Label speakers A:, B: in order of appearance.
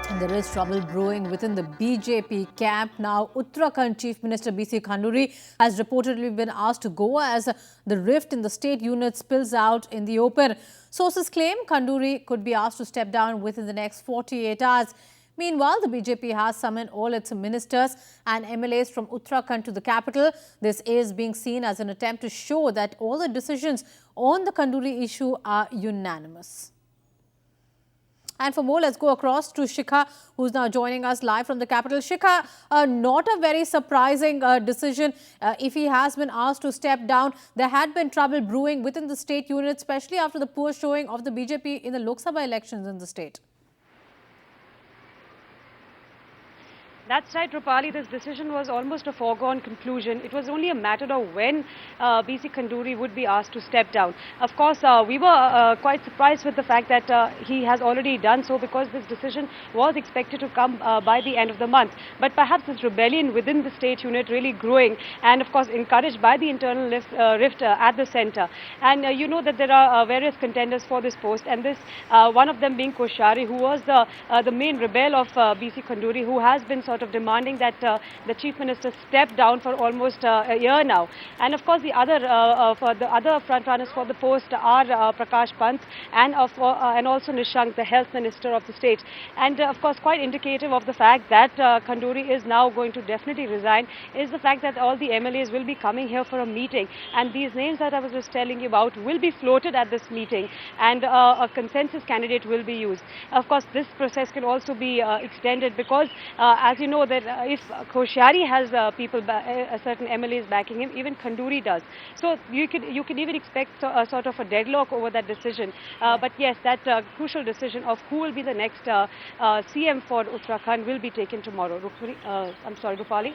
A: And there is trouble brewing within the BJP camp. Now, Uttarakhand Chief Minister B.C. Khanduri has reportedly been asked to go as the rift in the state unit spills out in the open. Sources claim Khanduri could be asked to step down within the next 48 hours. Meanwhile, the BJP has summoned all its ministers and MLAs from Uttarakhand to the capital. This is being seen as an attempt to show that all the decisions on the Khanduri issue are unanimous. And for more, let's go across to Shikha, who's now joining us live from the capital. Shikha, not a very surprising decision if he has been asked to step down. There had been trouble brewing within the state unit, especially after the poor showing of the BJP in the Lok Sabha elections in the state.
B: That's right, Rupali. This decision was almost a foregone conclusion. It was only a matter of when B.C. Khanduri would be asked to step down. Of course, we were quite surprised with the fact that he has already done so, because this decision was expected to come by the end of the month. But perhaps this rebellion within the state unit really growing, and of course encouraged by the internal rift at the centre. And you know that there are various contenders for this post, and this one of them being Koshari, who was the main rebel of B.C. Khanduri, who has been sort of demanding that the Chief Minister step down for almost a year now. And of course the other front runners for the post are Prakash Pant and also Nishank, the Health Minister of the state. And of course quite indicative of the fact that Khanduri is now going to definitely resign is the fact that all the MLAs will be coming here for a meeting, and these names that I was just telling you about will be floated at this meeting, and a consensus candidate will be used. Of course this process can also be extended, because as you know that if Koshari has certain MLAs backing him, even Khanduri does. So you could even expect a sort of a deadlock over that decision. But yes, that crucial decision of who will be the next CM for Uttarakhand will be taken tomorrow. Rupali.